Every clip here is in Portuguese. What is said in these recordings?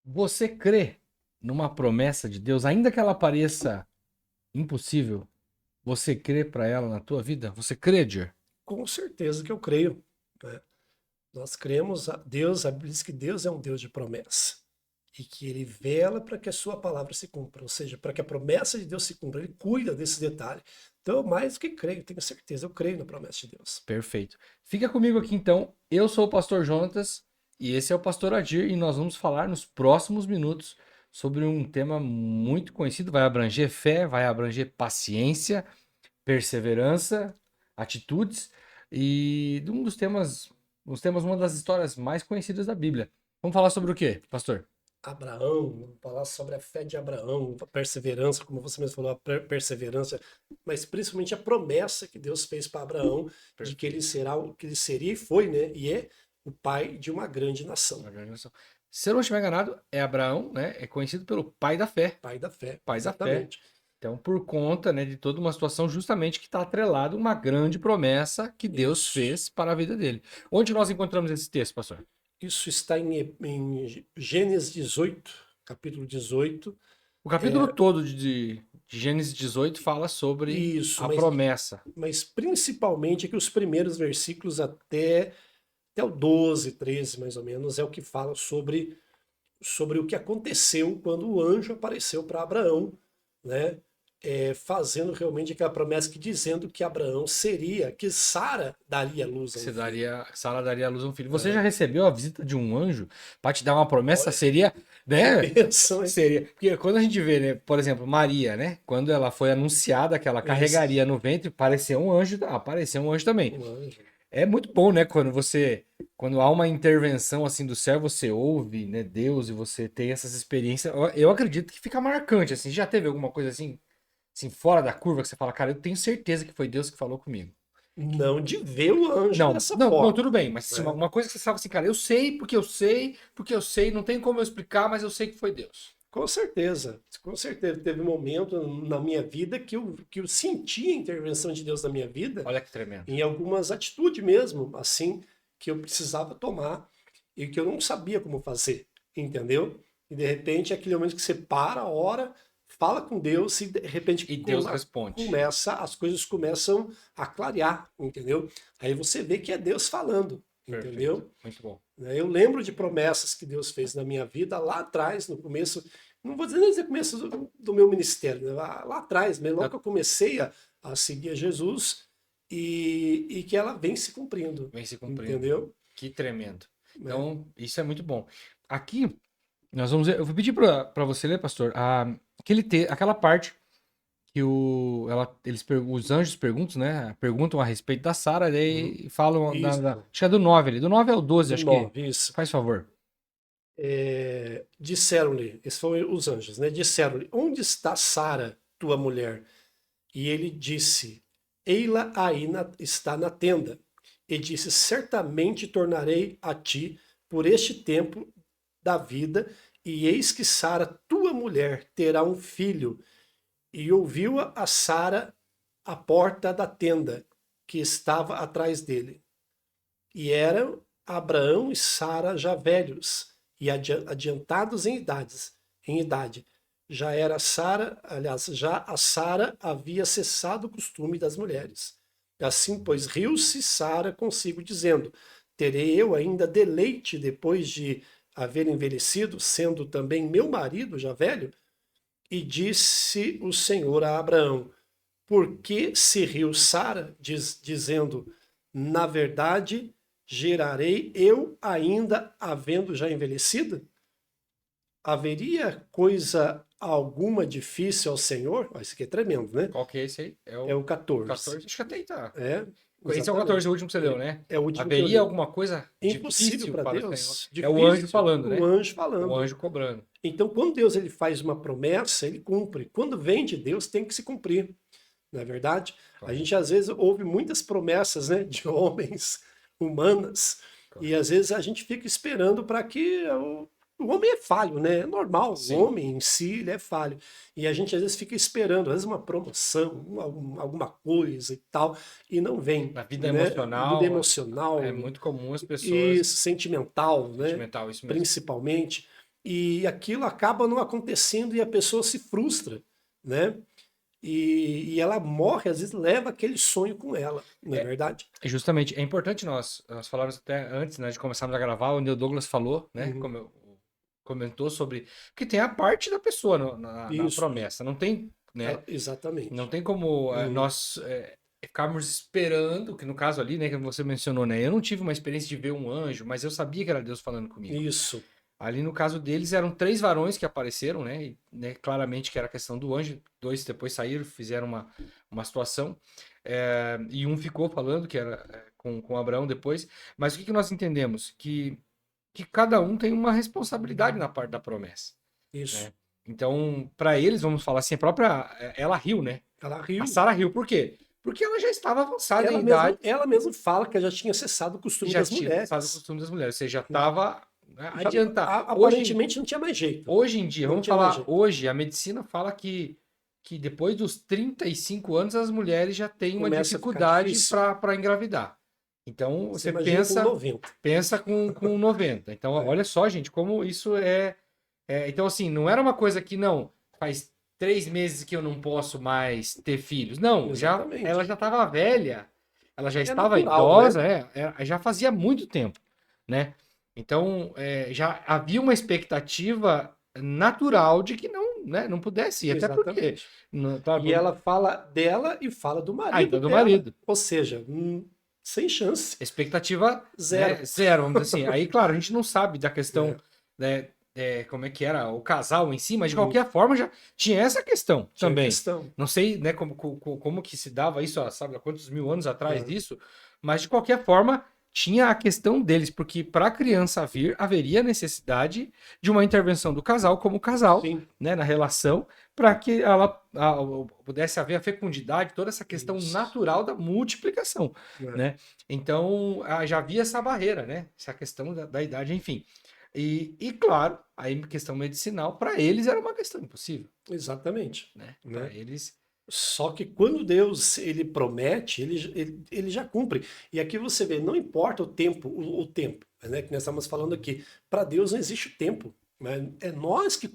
Você crê numa promessa de Deus, ainda que ela pareça impossível? Você crê para ela na tua vida? Você crê, Jer? Com certeza que eu creio, né? Nós cremos a Deus, a Bíblia diz que Deus é um Deus de promessa e que ele vela para que a sua palavra se cumpra, ou seja, para que a promessa de Deus se cumpra, ele cuida desse detalhe. Então, eu mais do que creio, tenho certeza, eu creio na promessa de Deus. Perfeito. Fica comigo aqui então. Eu sou o pastor Jonatas e esse é o pastor Adir e nós vamos falar nos próximos minutos sobre um tema muito conhecido, vai abranger fé, vai abranger paciência, perseverança, atitudes e de uma das histórias mais conhecidas da Bíblia. Vamos falar sobre o quê, pastor? Abraão, vamos falar sobre a fé de Abraão, a perseverança, como você mesmo falou, a perseverança, mas principalmente a promessa que Deus fez para Abraão de que ele Perfeito. será o que ele seria e foi, né? E é o pai de uma grande nação. Uma grande nação. Se eu não estiver enganado, é Abraão, né? É conhecido pelo pai da fé. Pai da fé, Pai da fé. exatamente. Então, por conta, né, de toda uma situação justamente que está atrelado a uma grande promessa que Deus Isso. fez para a vida dele. Onde nós encontramos esse texto, pastor? Isso está em Gênesis 18, capítulo 18. O capítulo todo de Gênesis 18 fala sobre Isso, a promessa. mas principalmente que os primeiros versículos até o 12, 13 mais ou menos, é o que fala sobre o que aconteceu quando o anjo apareceu para Abraão, né? Fazendo realmente aquela promessa que dizendo que Abraão seria, que Sara daria luz a um filho. Sara daria à luz a um filho. Você já Né? recebeu a visita de um anjo para te dar uma promessa? Olha, Seria, que né? bênção, hein? Seria. Porque quando a gente vê, né, por exemplo, Maria, né? Quando ela foi anunciada que ela Isso, carregaria no ventre, apareceu um anjo também. um anjo. É muito bom, né, quando há uma intervenção assim do céu, você ouve, né, Deus e você tem essas experiências. Eu acredito que fica marcante, assim. Já teve alguma coisa assim, fora da curva que você fala, cara, eu tenho certeza que foi Deus que falou comigo. Não de ver o anjo Não, dessa não, não, forma, tudo bem, mas assim, uma, né? uma coisa que você sabe assim, cara, eu sei, porque eu sei, não tem como eu explicar, mas eu sei que foi Deus. Com certeza, com certeza. Teve um momento na minha vida que eu senti a intervenção de Deus na minha vida, Olha que tremendo. em algumas atitudes mesmo, assim, que eu precisava tomar e que eu não sabia como fazer, entendeu? E de repente é aquele momento que você para, ora, fala com Deus e de repente E Deus responde. as coisas começam a clarear, entendeu? Aí você vê que é Deus falando, Perfeito. entendeu? Muito bom. Né? Eu lembro de promessas que Deus fez na minha vida lá atrás, no começo, não vou dizer nem dizer começo do meu ministério, né? Lá atrás, mesmo, logo Tá- que eu comecei a seguir a Jesus e que ela vem se cumprindo, Vem se cumprindo. entendeu? Que tremendo. Né? Então, isso é muito bom. Aqui, nós vamos ver, eu vou pedir para você ler, pastor, aquela parte que os anjos perguntam, né? Perguntam a respeito da Sara, Uhum. daí falam Isso, acho que é do 9 ali. Do 9 ao 12 do acho que. 9 isso. Faz favor. Disseram-lhe, esses foram os anjos, né? Disseram-lhe, onde está Sara, tua mulher? E ele disse, Eila aí está na tenda. E disse, certamente tornarei a ti por este tempo da vida, e eis que Sara, tua mulher, terá um filho. E ouviu a Sara à porta da tenda, que estava atrás dele. E eram Abraão e Sara já velhos e adiantados em idade. Já era Sara, aliás, já a Sara havia cessado o costume das mulheres. Assim, pois, riu-se Sara consigo, dizendo: Terei eu ainda deleite depois de haver envelhecido, sendo também meu marido já velho? E disse o Senhor a Abraão: Por que se riu Sara, dizendo: Na verdade, gerarei eu ainda havendo já envelhecido? Haveria coisa alguma difícil ao Senhor? Ó, isso aqui é tremendo, né? Qual que é esse aí? É É o o 14. 14. Acho que até aí tá. É, Esse é o 14, exatamente. o último que você leu, né? É o último que eu Haveria li. alguma coisa Impossível difícil para para o Senhor? Deus, É o anjo difícil. falando, O né? anjo O falando. anjo cobrando. Então, quando Deus ele faz uma promessa, ele cumpre. Quando vem de Deus, tem que se cumprir. Não é verdade? A Correto, gente às vezes ouve muitas promessas, né, de homens humanas e correto. às vezes a gente fica esperando para que o homem é falho, né? É normal, o Sim. homem em si ele é falho. E a gente às vezes fica esperando, às vezes uma promoção, alguma coisa e tal, e não vem, Na vida né? Vida emocional, é emocional muito comum as e pessoas sentimental, né? sentimental, isso mesmo. Principalmente. e aquilo acaba não acontecendo e a pessoa se frustra, né? E ela morre, às vezes leva aquele sonho com ela, não é É, verdade? justamente, é importante nós falarmos até antes, né, de começarmos a gravar, o Neil Douglas falou, né, Uhum. comentou sobre que tem a parte da pessoa na Isso, promessa, não tem, né, não exatamente. tem como Uhum. nós ficarmos esperando, que no caso ali, né, que você mencionou, né, eu não tive uma experiência de ver um anjo, mas eu sabia que era Deus falando comigo. Isso, Ali no caso deles eram três varões que apareceram, né? E, né, claramente que era a questão do anjo. Dois depois saíram, fizeram uma situação. E um ficou falando que era com Abraão depois. Mas o que nós entendemos? Que cada um tem uma responsabilidade na parte da promessa, isso. né? Então, para eles, vamos falar assim, a própria ela riu, né? Ela A riu. Sara riu. Por quê? Porque ela já estava avançada em idade Ela mesma fala que já tinha cessado o e costume já das tinha passado o mulheres. costume das mulheres. Ou seja, já estava Já, adiantada. aparentemente não tinha mais jeito. Hoje em dia, Não vamos tinha mais falar, jeito. hoje a medicina fala que depois dos 35 anos as mulheres já têm uma Começa a ficar dificuldade difícil. para engravidar. Então Você você imagina com 90. pensa com 90. Então É, olha só, gente, como isso então assim, não era uma coisa que não faz 3 meses que eu não posso mais ter filhos. Não, ela exatamente. já estava velha, ela já É estava natural, né? idosa, já fazia muito tempo, né? Então já havia uma expectativa natural de que não, né, não pudesse ir, até porque, Exatamente. claro, E ela fala dela e fala do marido então do dela. marido. Ou seja, sem chance. Expectativa, Zero. né, zero, vamos dizer assim. Aí, claro, a gente não sabe da questão, É. né, como é que era o casal em si, mas de Uhum. qualquer forma já tinha essa questão Tinha também. questão. Não sei, né, como que se dava isso, sabe, há quantos mil anos atrás É. disso, mas de qualquer forma tinha a questão deles, porque para a criança vir, haveria necessidade de uma intervenção do casal como casal, Sim. né, na relação, para que ela pudesse haver a fecundidade, toda essa questão Isso. natural da multiplicação, É. né? Então, já havia essa barreira, né? Essa questão da idade, enfim. E claro, aí questão medicinal, para eles era uma questão impossível, Exatamente. né? Para Né? eles. Só que quando Deus ele promete, ele já cumpre. E aqui você vê, não importa o tempo, né, que nós estamos falando aqui. Para Deus não existe o tempo. Né? É nós que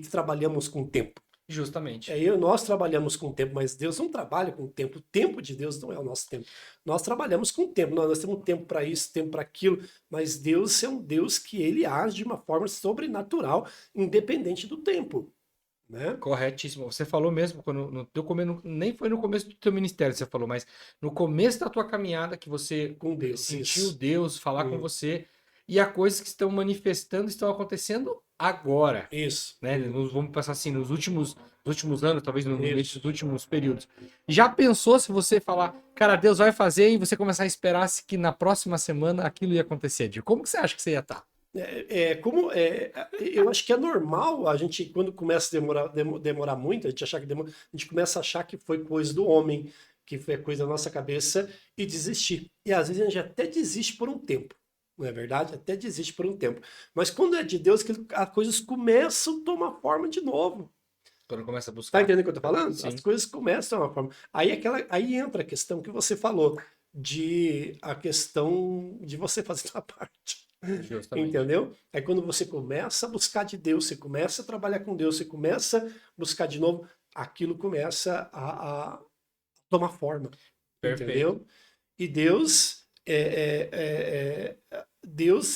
trabalhamos com o tempo. Justamente. Nós trabalhamos com o tempo, mas Deus não trabalha com o tempo. O tempo de Deus não é o nosso tempo. Nós trabalhamos com o tempo. Nós temos tempo para isso, tempo para aquilo, mas Deus é um Deus que ele age de uma forma sobrenatural, independente do tempo. Né? Corretíssimo. Você falou mesmo, quando no teu nem foi no começo do teu ministério que você falou, mas no começo da tua caminhada que você Com Deus, sentiu isso. Deus falar com você e há coisas que estão manifestando, estão acontecendo agora, Isso. né? Vamos pensar assim, nos últimos anos, talvez nesses Isso. últimos períodos. Já pensou se você falar, cara, Deus vai fazer e você começar a esperar que na próxima semana aquilo ia acontecer? Como que você acha que você ia estar? Eu acho que é normal a gente, quando começa a demorar muito, a gente achar que demora, a gente começa a achar que foi coisa do homem, que foi coisa da nossa cabeça e desistir. E às vezes a gente até desiste por um tempo, não é verdade? Até desiste por um tempo. Mas quando é de Deus, que as coisas começam a tomar forma de novo. Quando começa a Tá buscar? entendendo o que eu tô falando? Sim, As coisas começam a tomar forma. Aí entra a questão que você falou, a questão de você fazer a parte. justamente. Entendeu? Aí quando você começa a buscar de Deus, você começa a trabalhar com Deus, você começa a buscar de novo, aquilo começa a tomar forma. Perfeito. Entendeu? E Deus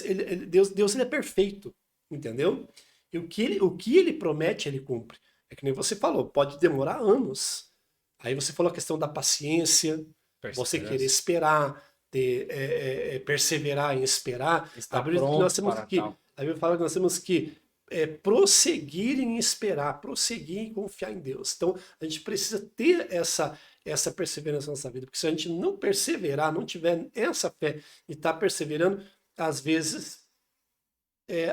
ele é perfeito. Entendeu? E o que ele promete, ele cumpre. É que nem você falou, pode demorar anos. Aí você falou a questão da paciência, você querer Perseverança. esperar, perseverar em esperar. A Está Bíblia diz que nós pronto temos para que, tal. a Bíblia fala que nós temos que prosseguir em esperar, prosseguir em confiar em Deus. Então a gente precisa ter essa perseverança na nossa vida, porque se a gente não perseverar, não tiver essa fé e estar perseverando, às vezes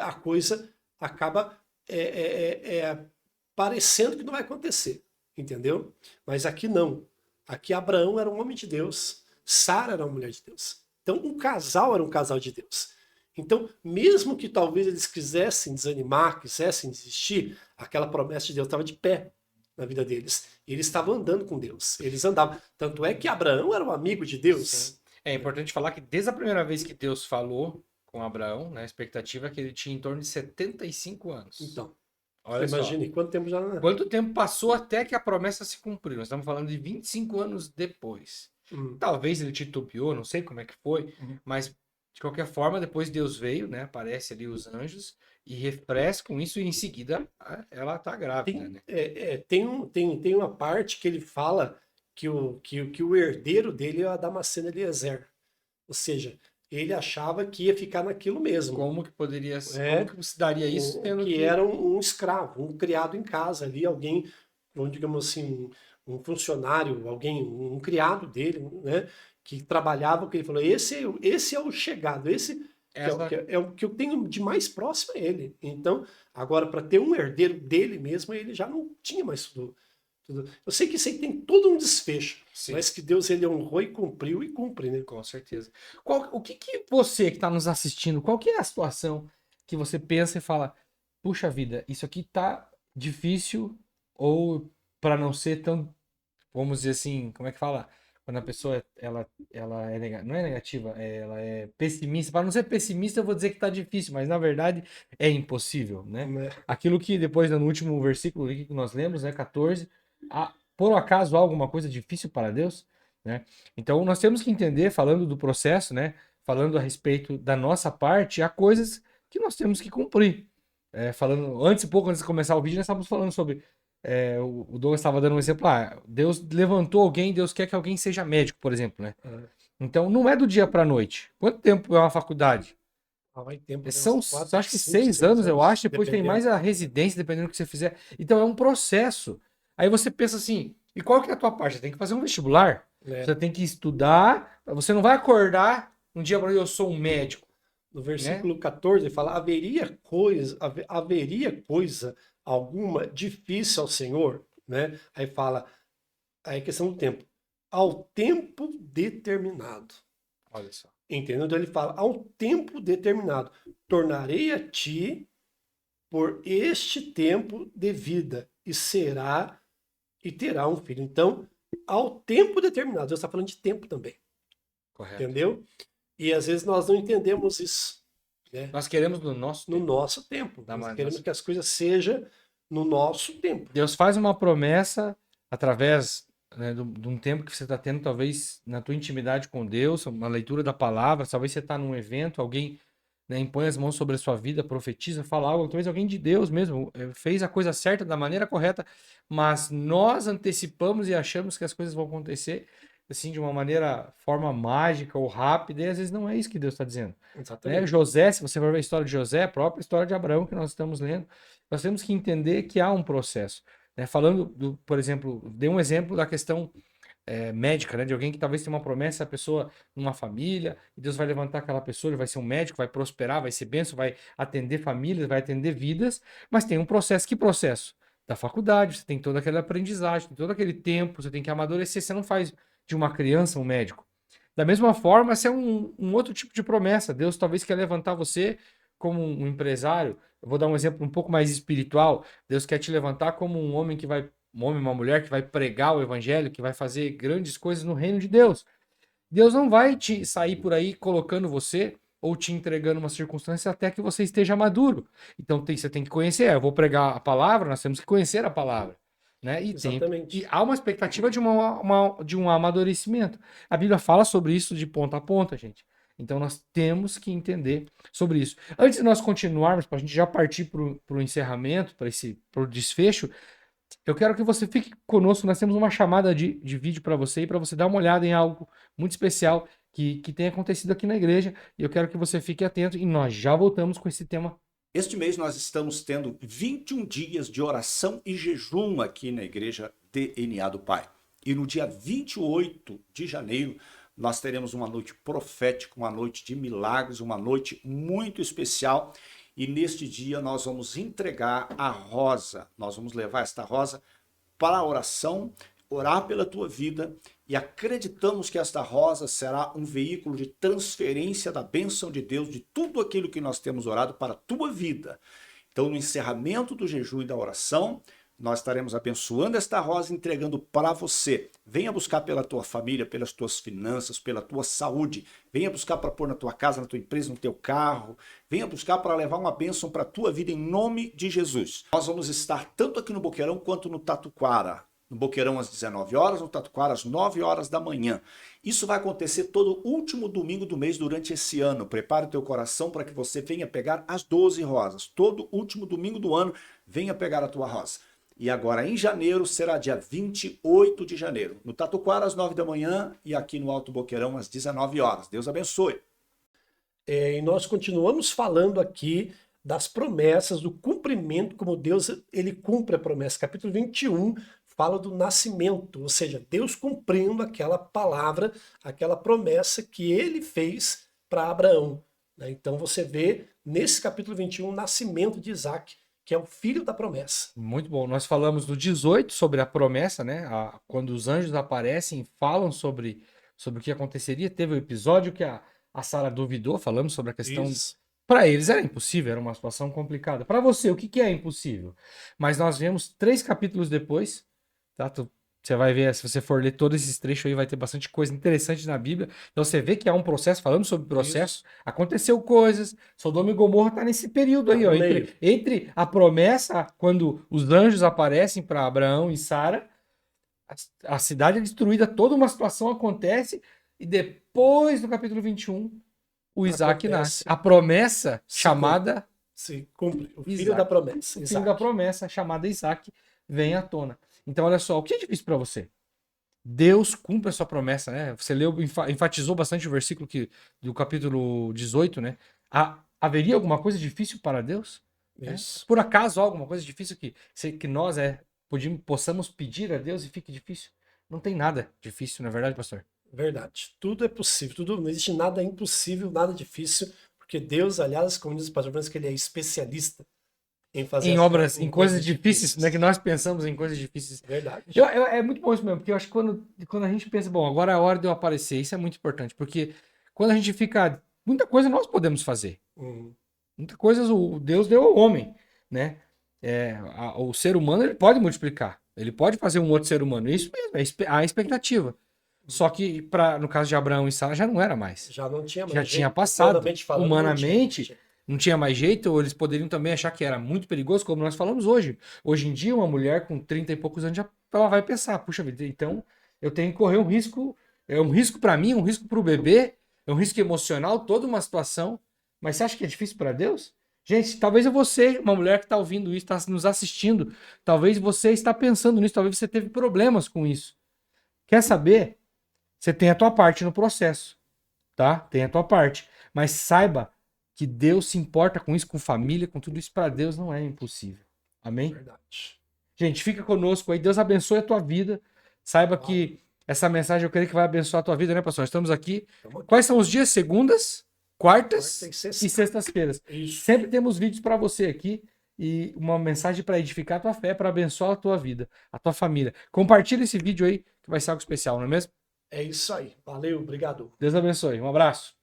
a coisa acaba parecendo que não vai acontecer, entendeu? Mas aqui não. Aqui Abraão era um homem de Deus, Sara era uma mulher de Deus. Então um casal era um casal de Deus. Então, mesmo que talvez eles quisessem desanimar, quisessem desistir, aquela promessa de Deus estava de pé na vida deles. E eles estavam andando com Deus. Eles andavam. Tanto é que Abraão era um amigo de Sim. Deus. É importante falar que desde a primeira vez que Deus falou com Abraão, né? A expectativa é que ele tinha em torno de 75 anos. Então, Olha só. imagine quanto tempo já... Quanto tempo passou até que a promessa se cumpriu? Nós estamos falando de 25 anos depois. Hum, Talvez ele titubeou, não sei como é que foi, hum. mas de qualquer forma, depois Deus veio, né? Aparece ali os anjos e refrescam isso e em seguida ela tá grávida, né? Tem uma parte que ele fala que o herdeiro dele é a Damasceno Eliezer. Ou seja, ele achava que ia ficar naquilo mesmo. Como que poderia, É, como que se daria isso, sendo que que era um escravo, um criado em casa ali, alguém, vamos digamos assim, um funcionário, alguém, um criado dele, né, que trabalhava, que ele falou, esse é o chegado, esse essa é o que eu tenho de mais próximo a ele. Então, agora, para ter um herdeiro dele mesmo, ele já não tinha mais tudo. Eu sei que isso aí tem todo um desfecho, sim, mas que Deus ele honrou e cumpriu e cumpre, né? com certeza. O que que você que está nos assistindo, qual que é a situação que você pensa e fala, puxa vida, isso aqui tá difícil ou para não ser tão, vamos dizer assim, como é que fala? Quando a pessoa ela não é negativa, ela é pessimista. Para não ser pessimista, eu vou dizer que tá difícil, mas na verdade é impossível, né? Né? Aquilo que depois no último versículo ali que nós lemos, né, 14, por acaso há alguma coisa difícil para Deus, né? Então nós temos que entender, falando do processo, né, falando a respeito da nossa parte, há coisas que nós temos que cumprir. Falando antes, um pouco antes de começar o vídeo, nós estávamos falando sobre o Douglas estava dando um exemplo, Deus levantou alguém, Deus quer que alguém seja médico, por exemplo, né? Então não é do dia para a noite. Quanto tempo é uma faculdade? Vai tempo, né? São, Uns 4, acho que 5, 6 6 anos, eu anos, acho. Depois tem dependendo. mais a residência, dependendo do que você fizer. Então é um processo. Aí você pensa assim, e qual que é a tua parte? Você tem que fazer um vestibular. Né? Você tem que estudar. Você não vai acordar um dia para eu sou um médico, No né? versículo 14 ele fala: haveria coisa alguma difícil ao Senhor, né? Aí fala, aí é questão do tempo, ao tempo determinado. Olha só. Entendeu? Então ele fala, ao tempo determinado, tornarei a ti por este tempo de vida e terá um filho. Então, ao tempo determinado, Deus está falando de tempo também, Correto. entendeu? E às vezes nós não entendemos isso, né? Nós queremos no nosso No tempo. nosso tempo. Nós queremos que as coisas sejam no nosso tempo. Deus faz uma promessa através, né, de um tempo que você está tendo, talvez na tua intimidade com Deus, uma leitura da palavra, talvez você está num evento, alguém, né, impõe as mãos sobre a sua vida, profetiza, fala algo, talvez alguém de Deus mesmo fez a coisa certa da maneira correta, mas nós antecipamos e achamos que as coisas vão acontecer assim de uma forma mágica ou rápida, e às vezes não é isso que Deus está dizendo. Né? Exatamente. José, se você for ver a história de José, a própria história de Abraão que nós estamos lendo, nós temos que entender que há um processo. Né? Falando, por exemplo, dei um exemplo da questão médica, né? De alguém que talvez tenha uma promessa, a pessoa numa família, e Deus vai levantar aquela pessoa, ele vai ser um médico, vai prosperar, vai ser bênção, vai atender famílias, vai atender vidas, mas tem um processo. Que processo? Da faculdade, você tem toda aquela aprendizagem, tem todo aquele tempo, você tem que amadurecer, você não faz de uma criança um médico. Da mesma forma, essa é um outro tipo de promessa. Deus talvez quer levantar você como um empresário. Eu vou dar um exemplo um pouco mais espiritual. Deus quer te levantar como um homem que vai, um homem, uma mulher que vai pregar o evangelho, que vai fazer grandes coisas no reino de Deus. Deus não vai te sair por aí colocando você ou te entregando uma circunstância até que você esteja maduro. Então você tem que conhecer. Eu vou pregar a palavra, nós temos que conhecer a palavra. Né? E Exatamente. há uma expectativa de um amadurecimento. A Bíblia fala sobre isso de ponta a ponta, gente. Então nós temos que entender sobre isso. Antes de nós continuarmos, para a gente já partir para o encerramento, para o desfecho, eu quero que você fique conosco. Nós temos uma chamada de vídeo para você e para você dar uma olhada em algo muito especial que tem acontecido aqui na igreja. E eu quero que você fique atento e nós já voltamos com esse tema. Este mês nós estamos tendo 21 dias de oração e jejum aqui na igreja DNA do Pai. E no dia 28 de janeiro nós teremos uma noite profética, uma noite de milagres, uma noite muito especial. E neste dia nós vamos entregar a rosa. Nós vamos levar esta rosa para a oração, orar pela tua vida e acreditamos que esta rosa será um veículo de transferência da bênção de Deus, de tudo aquilo que nós temos orado para a tua vida. Então, no encerramento do jejum e da oração, nós estaremos abençoando esta rosa e entregando para você. Venha buscar pela tua família, pelas tuas finanças, pela tua saúde. Venha buscar para pôr na tua casa, na tua empresa, no teu carro. Venha buscar para levar uma bênção para a tua vida em nome de Jesus. Nós vamos estar tanto aqui no Boqueirão quanto no Tatuquara. No Boqueirão às 19 horas, no Tatuquara às 9 horas da manhã. Isso vai acontecer todo último domingo do mês durante esse ano. Prepare o teu coração para que você venha pegar as 12 rosas. Todo último domingo do ano, venha pegar a tua rosa. E agora em janeiro será dia 28 de janeiro. No Tatuquara às 9 da manhã e aqui no Alto Boqueirão às 19 horas. Deus abençoe. E nós continuamos falando aqui das promessas, do cumprimento, como Deus ele cumpre a promessa. Capítulo 21 fala do nascimento, ou seja, Deus cumprindo aquela palavra, aquela promessa que ele fez para Abraão. Então você vê nesse capítulo 21 o nascimento de Isaac, que é o filho da promessa. Muito bom. Nós falamos do 18 sobre a promessa, né? Quando os anjos aparecem, falam sobre o que aconteceria. Teve o episódio que a Sara duvidou, falamos sobre a questão. Para eles era impossível, era uma situação complicada. Para você, o que é impossível? Mas nós vemos 3 capítulos depois, tá? Você vai ver, se você for ler todos esses trechos aí, vai ter bastante coisa interessante na Bíblia. Então você vê que há um processo, falando sobre processo, isso. Aconteceu coisas, Sodoma e Gomorra tá nesse período aí, ó, entre a promessa, quando os anjos aparecem para Abraão e Sara, a cidade é destruída, toda uma situação acontece, e depois do capítulo 21, o Isaac nasce. A promessa chamada... Se cumpre. O filho da promessa. O filho da promessa, chamada Isaac, vem à tona. Então, olha só, o que é difícil para você? Deus cumpre a sua promessa, né? Você leu, enfatizou bastante o versículo do capítulo 18, né? Haveria alguma coisa difícil para Deus? Isso. Por acaso há alguma coisa difícil que nós possamos pedir a Deus e fique difícil? Não tem nada difícil, não é verdade, pastor? Verdade. Tudo é possível. Não existe nada impossível, nada difícil, porque Deus, aliás, como diz o pastor Francisco, que ele é especialista em fazer em coisas difíceis, né? Que nós pensamos em coisas difíceis. Verdade. É muito bom isso mesmo, porque eu acho que quando a gente pensa, bom, agora é a hora de eu aparecer, isso é muito importante, porque quando a gente fica... Muita coisa nós podemos fazer. Muita coisa Deus deu ao homem, né? O ser humano, ele pode multiplicar. Ele pode fazer um outro ser humano. Isso mesmo, é a expectativa. Só que, no caso de Abraão e Sara, já não era mais. Já não tinha mais. Já tinha passado. Humanamente, não tinha mais jeito, ou eles poderiam também achar que era muito perigoso, como nós falamos hoje. Hoje em dia, uma mulher com 30 e poucos anos, ela vai pensar, puxa vida, então eu tenho que correr um risco, é um risco para mim, um risco para o bebê, é um risco emocional, toda uma situação. Mas você acha que é difícil para Deus? Gente, talvez você, uma mulher que está ouvindo isso, está nos assistindo, talvez você está pensando nisso, talvez você teve problemas com isso. Quer saber? Você tem a tua parte no processo, tá? Tem a tua parte. Mas saiba que Deus se importa com isso, com família, com tudo isso. Para Deus não é impossível. Amém? Verdade. Gente, fica conosco aí. Deus abençoe a tua vida. Saiba que essa mensagem eu creio que vai abençoar a tua vida, né, pastor? Estamos aqui. Quais são os dias? Segundas, quartas e sextas-feiras. Sempre temos vídeos para você aqui e uma mensagem para edificar a tua fé, para abençoar a tua vida, a tua família. Compartilha esse vídeo aí, que vai ser algo especial, não é mesmo? É isso aí. Valeu, obrigado. Deus abençoe. Um abraço.